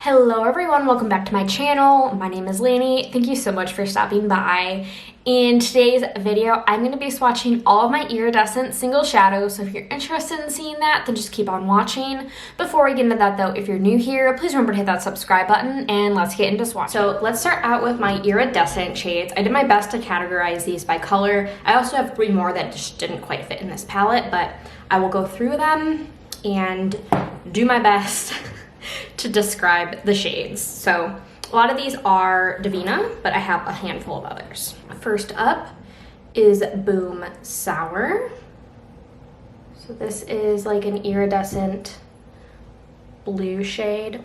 Hello everyone, welcome back to my channel. My name is Laney. Thank you so much for stopping by. In today's video, I'm going to be swatching all of my iridescent single shadows, so if you're interested in seeing that, then just keep on watching. Before we get into that though, if you're new here, please remember to hit that subscribe button and let's get into swatching. So let's start out with my iridescent shades. I did my best to categorize these by color. I also have 3 more that just didn't quite fit in this palette, but I will go through them and do my best to describe the shades. So a lot of these are Divina, but I have a handful of others. First up is Boom Sour. So this is like an iridescent blue shade.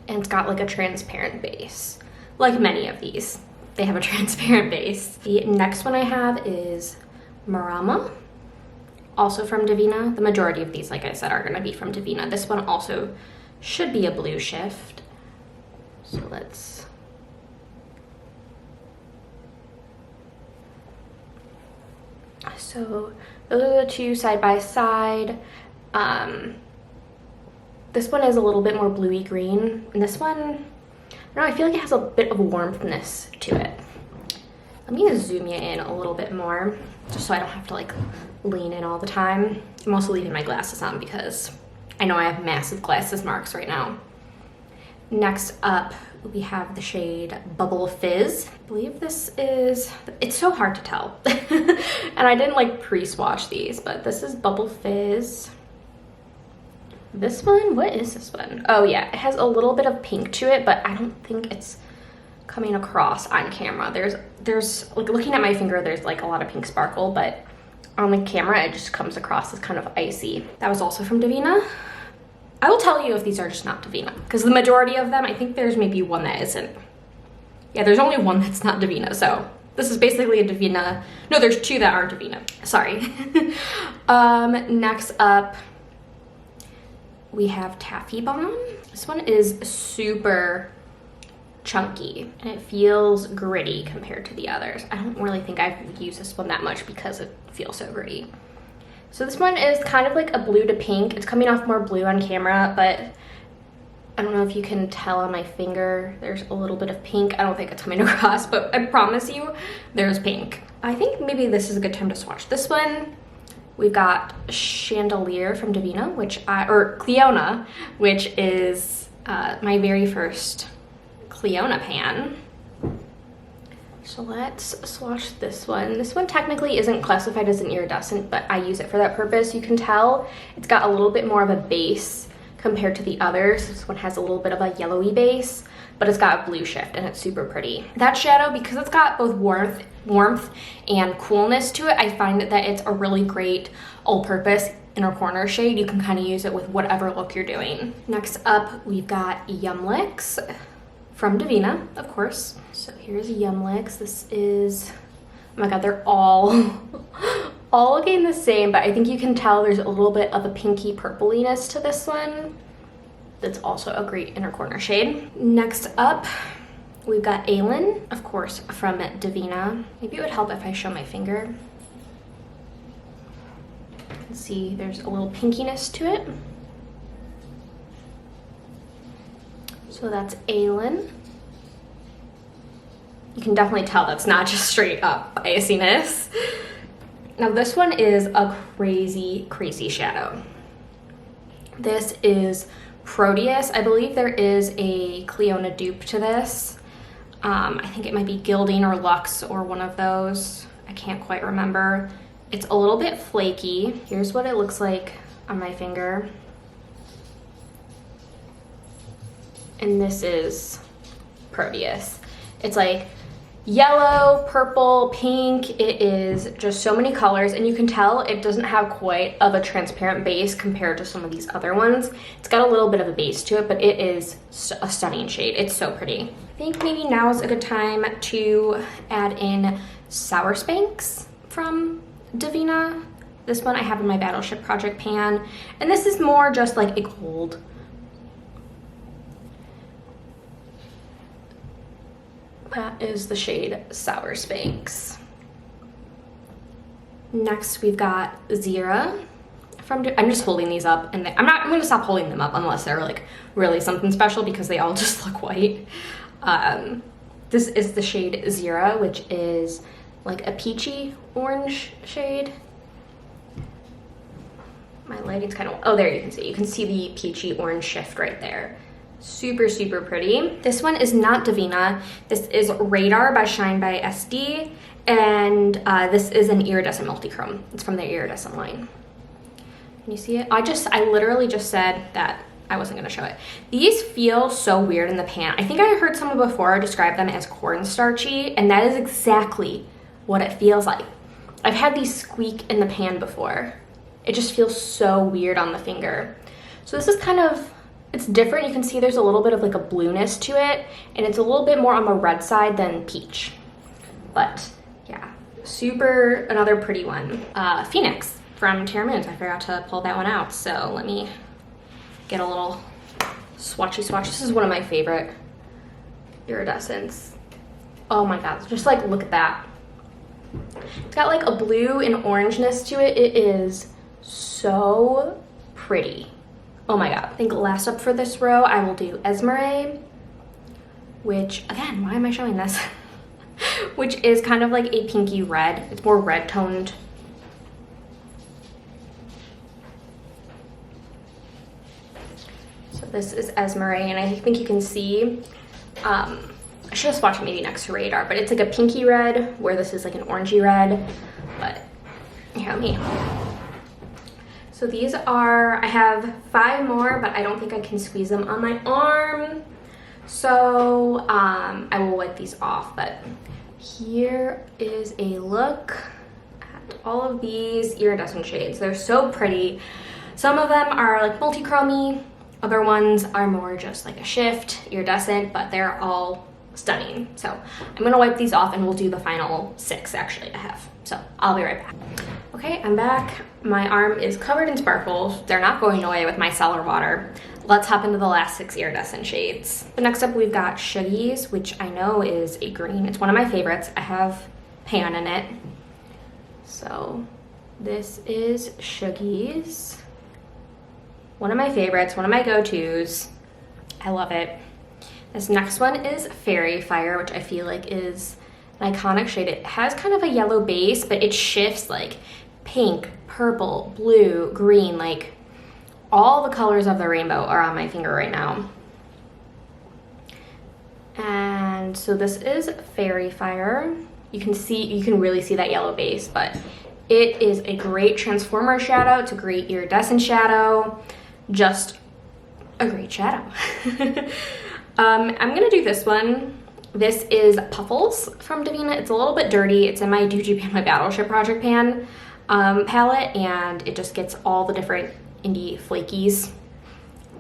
And it's got like a transparent base. Like many of these, they have a transparent base. The next one I have is Marama. Also from Divina. The majority of these, like I said, are going to be from Divina. This one also should be a blue shift. So let's... So those are the two side by side. This one is a little bit more bluey green. And this one, I don't know, I feel like it has a bit of warmthness to it. Let me zoom you in a little bit more, just so I don't have to like lean in all the time. I'm also leaving my glasses on because I know I have massive glasses marks right now. Next up, we have the shade Bubble Fizz. I believe this is, it's so hard to tell. And I didn't like pre-swatch these, but this is Bubble Fizz. This one, what is this one? Oh yeah, it has a little bit of pink to it, but I don't think it's coming across on camera. There's like, looking at my finger, there's like a lot of pink sparkle, but on the camera it just comes across as kind of icy. That was also from Divina. I will tell you if these are just not Divina, because the majority of them, I think there's maybe one that isn't. Yeah, there's only one that's not Divina, so this is basically a Divina. No, there's 2 that are Divina, sorry. Next up, we have Taffy Bomb. This one is super chunky and it feels gritty compared to the others. I don't really think I've used this one that much because it feels so gritty. So this one is kind of like a blue to pink. It's coming off more blue on camera, but I don't know if you can tell on my finger, there's a little bit of pink. I don't think it's coming across, but I promise you there's pink. I think maybe this is a good time to swatch this one. We've got Chandelier from Divina, or Cleona, which is my very first Cleona pan. So let's swatch this one. This one technically isn't classified as an iridescent, but I use it for that purpose. You can tell it's got a little bit more of a base compared to the others. This one has a little bit of a yellowy base, but it's got a blue shift and it's super pretty. That shadow, because it's got both warmth and coolness to it, I find that it's a really great all-purpose inner corner shade. You can kind of use it with whatever look you're doing. Next up, we've got Yum Licks from Divina, of course. So here's Yum Licks. This is, oh my god, they're all looking the same, but I think you can tell there's a little bit of a pinky purpliness to this one. That's also a great inner corner shade. Next up, we've got Aylin, of course, from Divina. Maybe it would help if I show my finger. You can see there's a little pinkiness to it. So that's Aylin. You can definitely tell that's not just straight up iciness. Now this one is a crazy, crazy shadow. This is Proteus. I believe there is a Cleona dupe to this. I think it might be Gilding or Luxe or one of those. I can't quite remember. It's a little bit flaky. Here's what it looks like on my finger. And this is Proteus. It's like yellow, purple, pink. It is just so many colors, and you can tell it doesn't have quite of a transparent base compared to some of these other ones. It's got a little bit of a base to it, but it is a stunning shade. It's so pretty. I think maybe now is a good time to add in Sour Spanx from Divina. This one I have in my Battleship Project pan, and this is more just like a gold. That is the shade Sour Spanx. Next, we've got Zira I'm just holding these up, and I'm gonna stop holding them up unless they're like really something special, because they all just look white. This is the shade Zero, which is like a peachy orange shade. My lighting's kind of, oh, there you can see the peachy orange shift right there. Super, super pretty. This one is not Divina. This is Radar by Shine by SD, and this is an iridescent multichrome. It's from their iridescent line. Can you see it? I literally just said that I wasn't gonna show it. These feel so weird in the pan. I think I heard someone before describe them as cornstarchy, and that is exactly what it feels like. I've had these squeak in the pan before. It just feels so weird on the finger. So this is kind of, it's different. You can see there's a little bit of like a blueness to it, and it's a little bit more on the red side than peach. But yeah, super, another pretty one. Phoenix from Terra Moons. I forgot to pull that one out, so let me get a little swatchy swatch. This is one of my favorite iridescents. Oh my god, just like look at that. It's got like a blue and orangeness to it. It is so pretty. Oh my god. I think last up for this row I will do Esmeralda, which again, why am I showing this? Which is kind of like a pinky red. It's more red toned. So this is Esmeralda, and I think you can see, I should have swatched it maybe next to Radar, but it's like a pinky red, where this is like an orangey red, but here, let me. So these are, I have 5 more, but I don't think I can squeeze them on my arm. So I will wipe these off, but here is a look at all of these iridescent shades. They're so pretty. Some of them are like multi-chromy, other ones are more just like a shift, iridescent, but they're all stunning. So I'm gonna wipe these off and we'll do the final 6 actually I have. So I'll be right back. Okay, I'm back. My arm is covered in sparkles. They're not going away with my cellar water. Let's hop into the last 6 iridescent shades. But next up we've got Shuggies, which I know is a green. It's one of my favorites. I have pan in it. So this is Shuggies. One of my favorites, one of my go-tos. I love it. This next one is Fairy Fire, which I feel like is an iconic shade. It has kind of a yellow base, but it shifts like pink, purple, blue, green, like all the colors of the rainbow are on my finger right now. And so this is Fairy Fire. You can really see that yellow base, but it is a great transformer shadow. It's a great iridescent shadow. Just a great shadow. I'm gonna do this one. This is Puffles from Divina. It's a little bit dirty. It's in my Doogie Pan, my Battleship Project Pan palette, and it just gets all the different indie flakies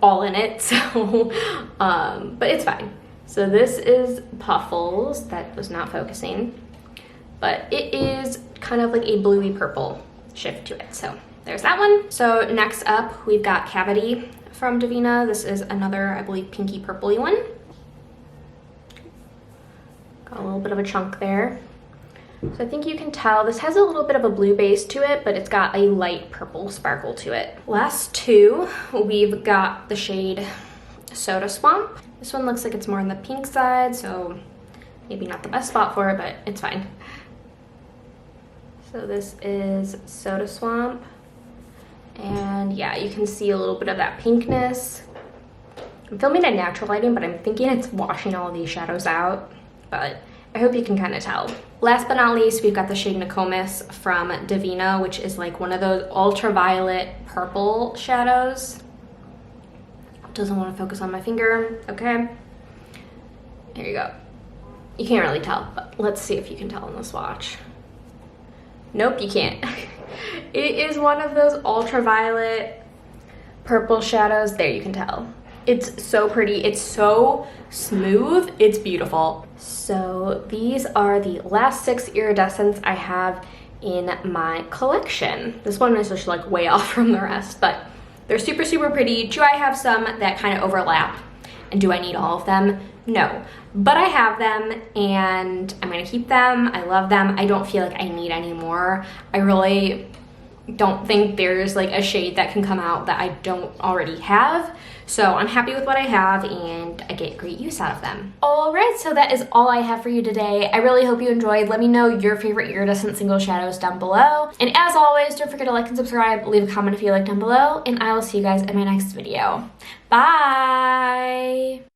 all in it. So, but it's fine. So this is Puffles. That was not focusing, but it is kind of like a bluey purple shift to it. So there's that one. So next up, we've got Cavity from Divina. This is another, I believe, pinky purpley one. Got a little bit of a chunk there. So I think you can tell this has a little bit of a blue base to it, but it's got a light purple sparkle to it. Last 2, we've got the shade Soda Swamp. This one looks like it's more on the pink side, so maybe not the best spot for it, but it's fine. So this is Soda Swamp. And yeah, you can see a little bit of that pinkness. I'm filming at natural lighting, but I'm thinking it's washing all of these shadows out, but I hope you can kind of tell. Last but not least, we've got the shade Nokomis from Divina, which is like one of those ultraviolet purple shadows. Doesn't want to focus on my finger, okay. Here you go. You can't really tell, but let's see if you can tell in the swatch. Nope, you can't. It is one of those ultraviolet purple shadows. There, you can tell. It's so pretty. It's so smooth. It's beautiful. So these are the last 6 iridescents I have in my collection. This one is just like way off from the rest, but they're super, super pretty. Do I have some that kind of overlap? And do I need all of them? No, but I have them and I'm gonna keep them. I love them. I don't feel like I need any more. I really don't think there's like a shade that can come out that I don't already have. So I'm happy with what I have and I get great use out of them. All right, so that is all I have for you today. I really hope you enjoyed. Let me know your favorite iridescent single shadows down below. And as always, don't forget to like and subscribe, leave a comment if you like down below, and I will see you guys in my next video. Bye!